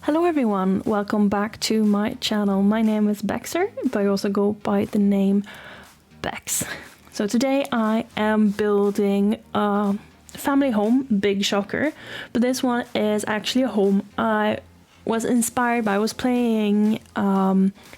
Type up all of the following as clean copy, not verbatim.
Hello everyone, welcome back to my channel. My name is Bexer, but I also go by the name Bex. So today I am building a family home, big shocker, but this one is actually a home I was inspired by. I was playing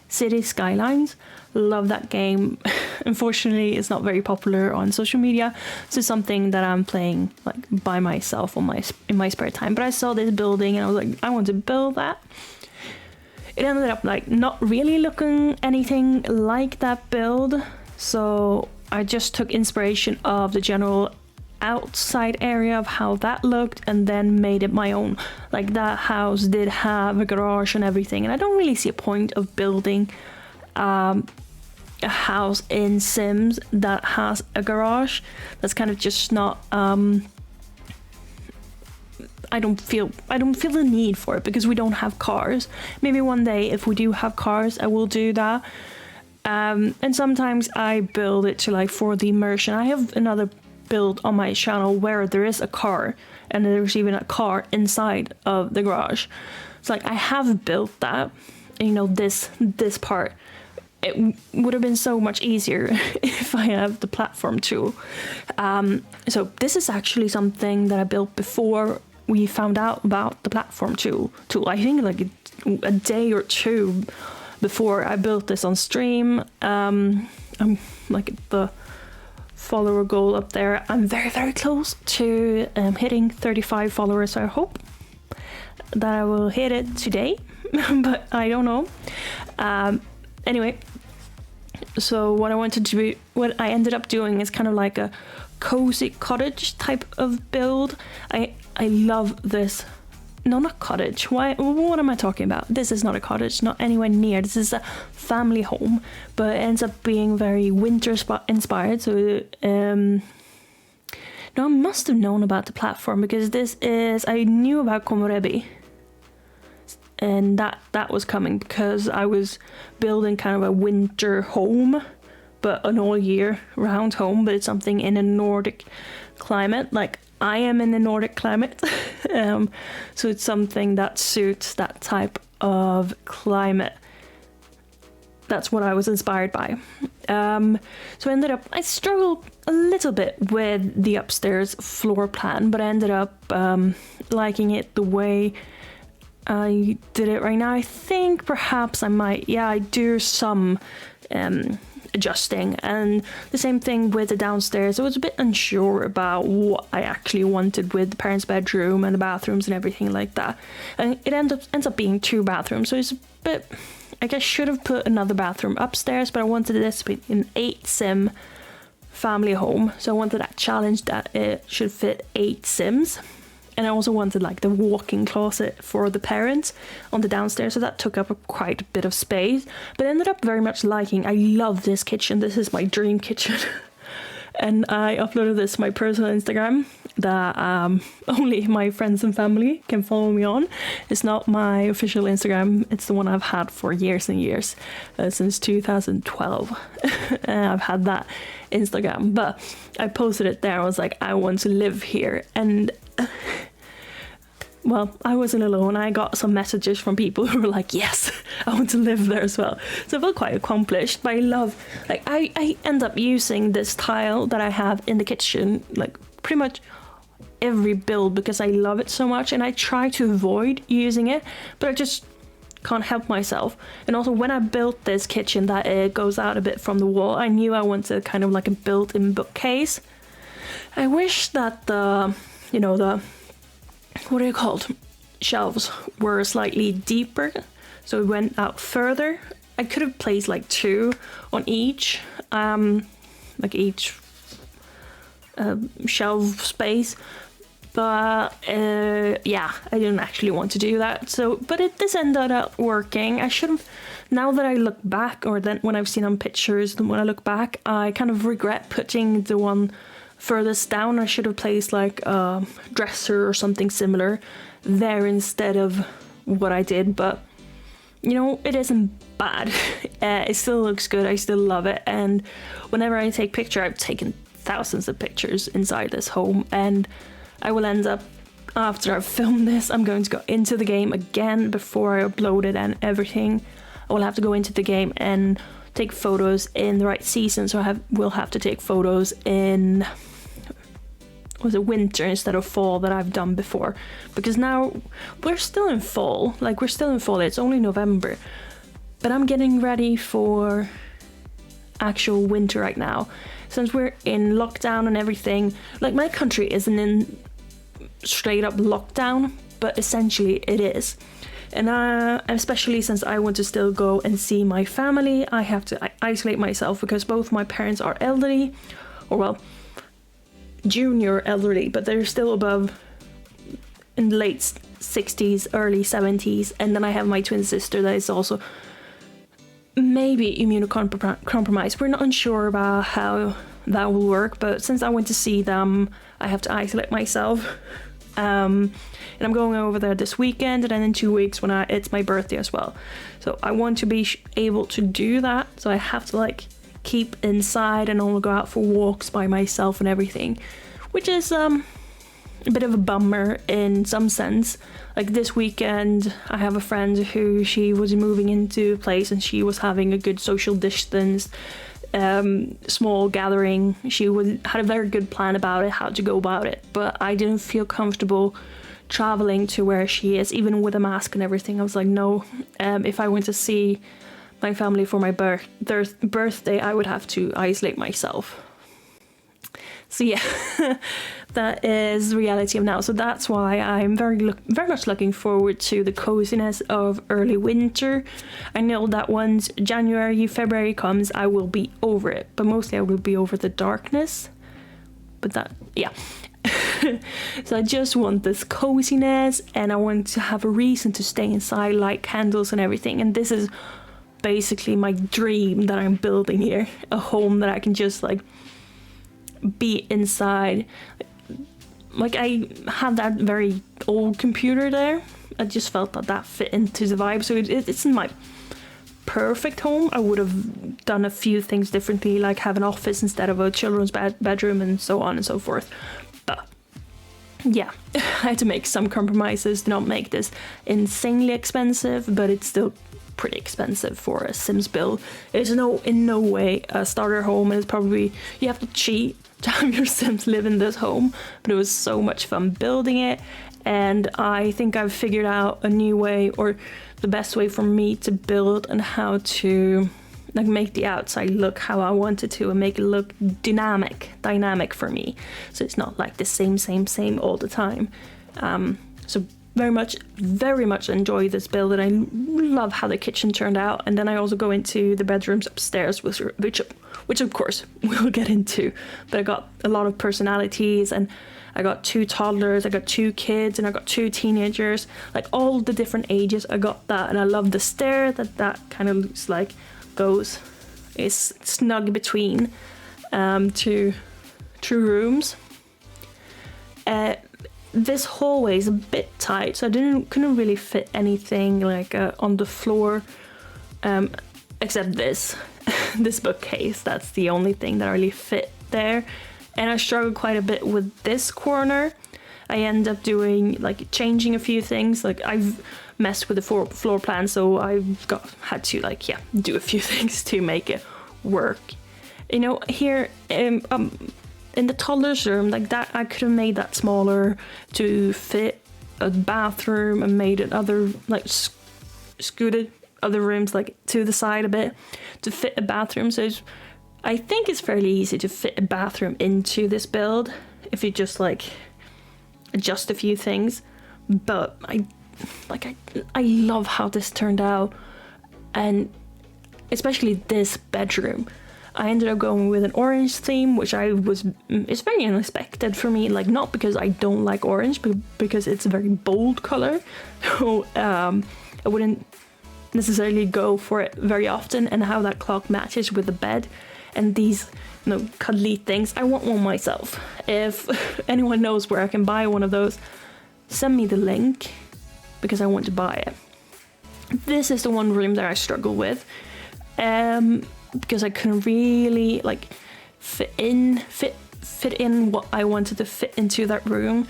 City Skylines. Love that game. Unfortunately, it's not very popular on social media, so it's something that I'm playing like by myself on in my spare time. But I saw this building and I was like, I want to build that. It ended up like not really looking anything like that build, so I just took inspiration of the general outside area of how that looked and then made it my own. Like, that house did have a garage and everything, and I don't really see a point of building a house in Sims that has a garage. That's kind of just not I don't feel the need for it because we don't have cars. Maybe one day if we do have cars I will do that. And sometimes I build it to like for the immersion. I have another build on my channel where there is a car and there's even a car inside of the garage. It's like I have built that, you know, this part. It would have been so much easier if I have the platform tool. So this is actually something that I built before we found out about the platform tool. I think like a day or two before I built this on stream. I'm like the follower goal up there. I'm very close to hitting 35 followers, so I hope that I will hit it today, but I don't know. Anyway, so what I ended up doing is kind of like a cozy cottage type of build. I love this. No, not cottage. What am I talking about? This is not a cottage, not anywhere near. This is a family home, but it ends up being very winter inspired. So no, I must have known about the platform because I knew about Komorebi. And that was coming because I was building kind of a winter home, but an all year round home, but it's something in a Nordic climate. Like, I am in a Nordic climate, so it's something that suits that type of climate. That's what I was inspired by. So I struggled a little bit with the upstairs floor plan, but I ended up liking it the way I did it right now. I think perhaps I do some adjusting, and the same thing with the downstairs. I was a bit unsure about what I actually wanted with the parents' bedroom and the bathrooms and everything like that. And it ends up being 2 bathrooms, so it's a bit, I guess should have put another bathroom upstairs, but I wanted this to be an 8 sim family home, so I wanted that challenge that it should fit 8 sims. And I also wanted like the walk-in closet for the parents on the downstairs, so that took up quite a bit of space. But I ended up very much liking. I love this kitchen. This is my dream kitchen. And I uploaded this to my personal Instagram that only my friends and family can follow me on. It's not my official Instagram. It's the one I've had for years and years, since 2012. I've had that Instagram, but I posted it there. I was like, I want to live here. And well, I wasn't alone. I got some messages from people who were like, yes, I want to live there as well. So I felt quite accomplished. But I love, like, I end up using this tile that I have in the kitchen, like pretty much every build, because I love it so much, and I try to avoid using it, but I just can't help myself. And also when I built this kitchen that it goes out a bit from the wall, I knew I wanted kind of like a built-in bookcase. I wish that the what are they called? Shelves were slightly deeper, so it went out further. I could have placed like 2 on each, shelf space, but yeah, I didn't actually want to do that. So, but this ended up working. I should have. Now that I look back, or then when I've seen on pictures, when I look back, I kind of regret putting the one furthest down. I should have placed like a dresser or something similar there instead of what I did, but you know, it isn't bad. It still looks good. I still love it, and whenever I take picture, I've taken thousands of pictures inside this home, and I will end up after I've filmed this, I'm going to go into the game again before I upload it and everything. I will have to go into the game and take photos in the right season, so will have to take photos in winter instead of fall that I've done before, because now we're still in fall. It's only November, but I'm getting ready for actual winter right now, since we're in lockdown and everything. Like, my country isn't in straight up lockdown, but essentially it is. And especially since I want to still go and see my family, I have to isolate myself, because both my parents are elderly, or well, junior elderly, but they're still above in the late 60s, early 70s. And then I have my twin sister that is also maybe immunocompromised. We're not unsure about how that will work, but since I went to see them, I have to isolate myself. And I'm going over there this weekend, and then in 2 weeks when it's my birthday as well. So I want to be able to do that. So I have to like keep inside and only go out for walks by myself and everything, which is a bit of a bummer in some sense. Like, this weekend I have a friend who, she was moving into a place and she was having a good social distance small gathering. She had a very good plan about it, how to go about it, but I didn't feel comfortable traveling to where she is, even with a mask and everything. I was like, no, if I went to see my family for my birthday, I would have to isolate myself. So yeah, that is the reality of now. So that's why I'm very much looking forward to the coziness of early winter. I know that once January, February comes, I will be over it, but mostly I will be over the darkness. But that, yeah. So I just want this coziness, and I want to have a reason to stay inside, light candles and everything. And this is basically my dream that I'm building here, a home that I can just like be inside. Like, I had that very old computer there. I just felt that fit into the vibe. So it's my perfect home. I would have done a few things differently, like have an office instead of a children's bedroom and so on and so forth. But yeah, I had to make some compromises to not make this insanely expensive, but it's still pretty expensive for a Sims build. It's in no way a starter home, and it's probably, you have to cheat to have your Sims live in this home, but it was so much fun building it. And I think I've figured out a new way, or the best way for me to build, and how to like make the outside look how I want it to, and make it look dynamic for me, so it's not like the same all the time. So very much enjoy this build, and I love how the kitchen turned out. And then I also go into the bedrooms upstairs, which of course we'll get into. But I got a lot of personalities, and I got 2 toddlers, I got 2 kids, and I got 2 teenagers, like all the different ages. I got that, and I love the stair that kind of looks like is snug between 2 rooms. This hallway is a bit tight, so I couldn't really fit anything like on the floor, except this bookcase. That's the only thing that really fit there, and I struggled quite a bit with this corner. I end up changing a few things. Like, I've messed with the floor plan, so I've had to do a few things to make it work. You know, here in the toddler's room, like that, I could have made that smaller to fit a bathroom, and made it scooted other rooms to the side a bit to fit a bathroom. So I think it's fairly easy to fit a bathroom into this build if you just adjust a few things. But I love how this turned out, and especially this bedroom. I ended up going with an orange theme, which it's very unexpected for me, not because I don't like orange, but because it's a very bold color. So I wouldn't necessarily go for it very often, and how that clock matches with the bed and these cuddly things. I want one myself. If anyone knows where I can buy one of those, send me the link, because I want to buy it. This is the one room that I struggle with. Because I couldn't really fit in what I wanted to fit into that room,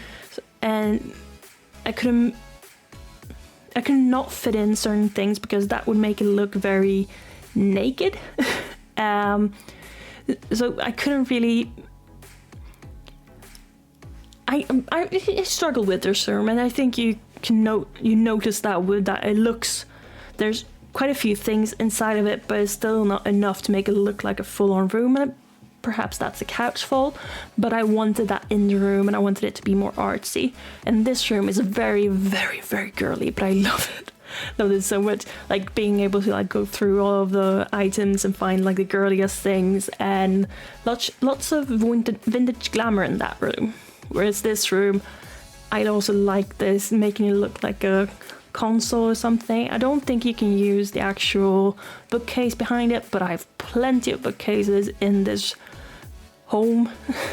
and I could not fit in certain things because that would make it look very naked. So I couldn't really. I struggle with this room, and I think you notice that it looks. There's quite a few things inside of it, but it's still not enough to make it look like a full-on room. And perhaps that's the couch fault, but I wanted that in the room, and I wanted it to be more artsy. And this room is very, very, very girly, but I love it. Love it so much. Like being able to like go through all of the items and find like the girliest things, and lots of vintage glamour in that room. Whereas this room, I'd also like this, making it look like a console or something. I don't think you can use the actual bookcase behind it, but I have plenty of bookcases in this home,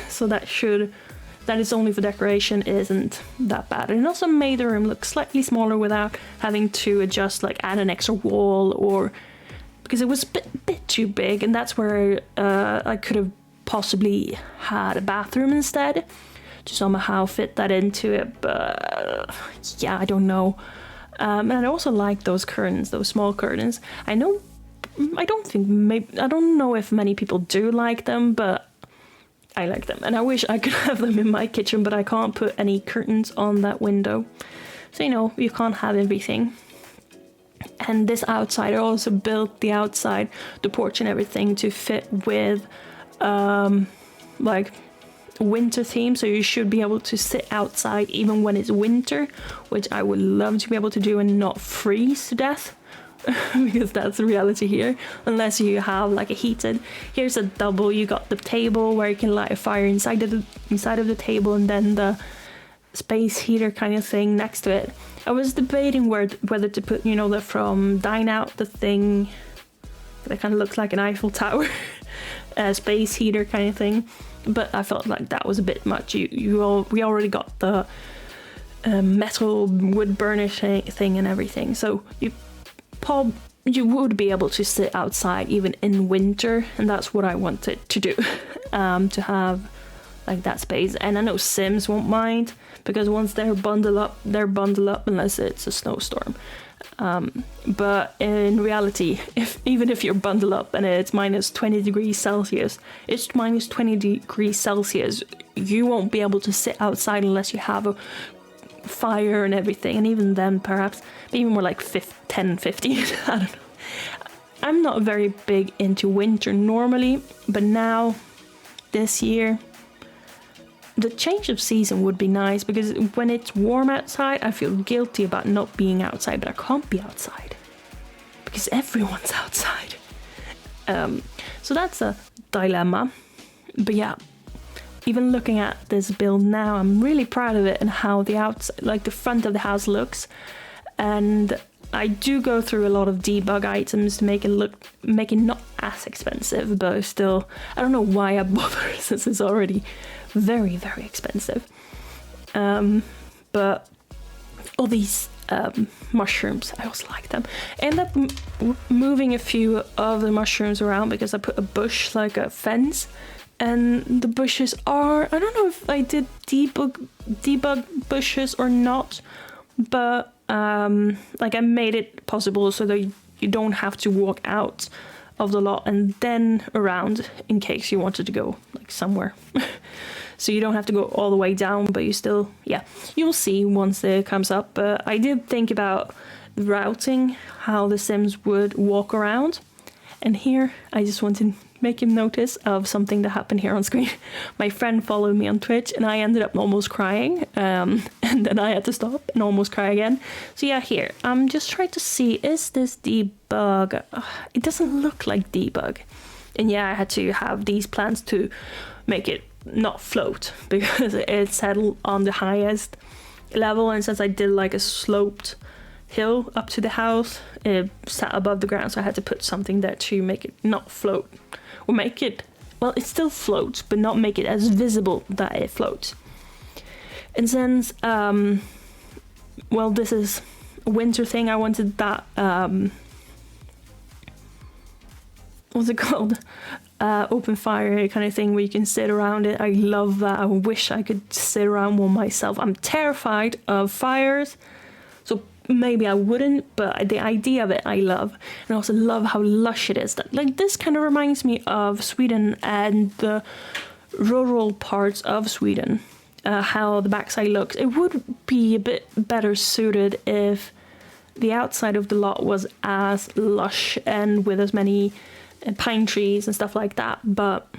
so that is only for decoration isn't that bad. And it also made the room look slightly smaller without having to adjust, like add an extra wall, or because it was a bit too big, and that's where I could have possibly had a bathroom instead to somehow fit that into it. But yeah, I don't know. And I also like those curtains, those small curtains. I don't know if many people do like them, but I like them, and I wish I could have them in my kitchen, but I can't put any curtains on that window. So, you can't have everything. And this outside, I also built the outside, the porch and everything to fit with, like winter theme. So you should be able to sit outside even when it's winter, which I would love to be able to do and not freeze to death. Because that's the reality here, unless you have like a heated. Here's a double. You got the table where you can light a fire inside of the table, and then the space heater kind of thing next to it. I was debating whether to put, the from Dine Out, the thing that kind of looks like an Eiffel Tower, space heater kind of thing, but I felt like that was a bit much. We already got the metal wood burner thing and everything, so you would be able to sit outside even in winter, and that's what I wanted to do, to have like that space. And I know Sims won't mind, because once they're bundled up unless it's a snowstorm. But in reality, even if you're bundled up and it's minus 20 degrees Celsius, it's minus 20 degrees Celsius, you won't be able to sit outside unless you have a fire and everything, and even then perhaps maybe more like 10, 15. I don't know. I'm not very big into winter normally, but now this year the change of season would be nice, because when it's warm outside I feel guilty about not being outside, but I can't be outside because everyone's outside. So that's a dilemma. But yeah, even looking at this build now, I'm really proud of it and how the outside, like the front of the house looks. And I do go through a lot of debug items to make it not as expensive, but still, I don't know why I bother since it's already very, very expensive. But all these mushrooms, I also like them. I end up moving a few of the mushrooms around because I put a bush, like a fence. And the bushes are, I don't know if I did debug bushes or not, but like I made it possible so that you don't have to walk out of the lot and then around in case you wanted to go like somewhere. So you don't have to go all the way down, but you still, yeah, you'll see once it comes up. But I did think about the routing, how the Sims would walk around. And here I just want to make him notice of something that happened here on screen. My friend followed me on Twitch and I ended up almost crying, and then I had to stop and almost cry again. So yeah, here I'm just trying to see, is this debug? It doesn't look like debug. And yeah, I had to have these plants to make it not float because it's settled on the highest level, and since I did like a sloped hill up to the house, it sat above the ground, so I had to put something there to make it not float, or make it, well, it still floats but not make it as visible that it floats. And since well, this is a winter thing, I wanted that what's it called, open fire kind of thing where you can sit around it. I love that. I wish I could sit around one myself. I'm terrified of fires, so maybe I wouldn't, but the idea of it I love. And I also love how lush it is. That, like, this kind of reminds me of Sweden and the rural parts of Sweden, how the backside looks. It would be a bit better suited if the outside of the lot was as lush and with as many pine trees and stuff like that, but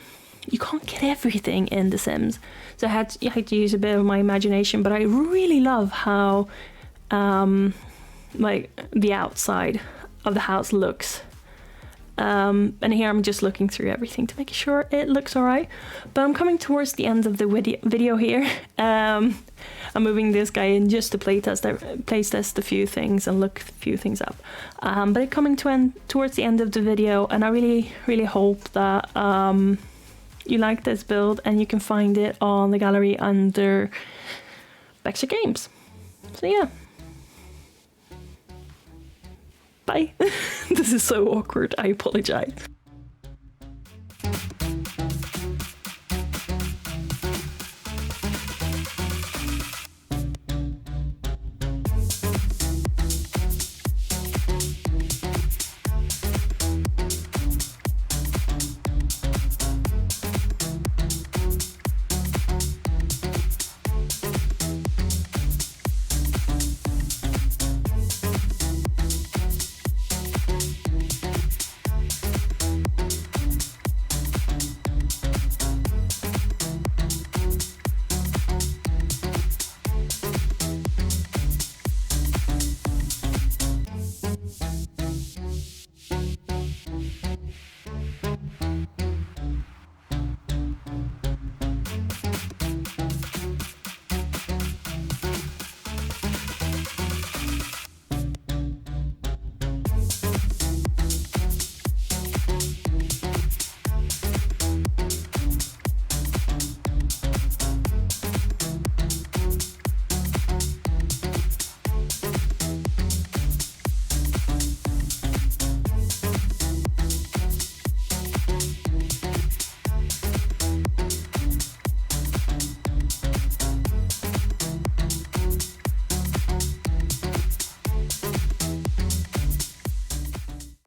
you can't get everything in The Sims, so I had to use a bit of my imagination. But I really love how like the outside of the house looks, and here I'm just looking through everything to make sure it looks all right. But I'm coming towards the end of the video here. I'm moving this guy in just to play test a few things and look a few things up. But it's coming towards the end of the video, and I really hope that you like this build, and you can find it on the gallery under Extra Games. So yeah. Bye. This is so awkward, I apologize.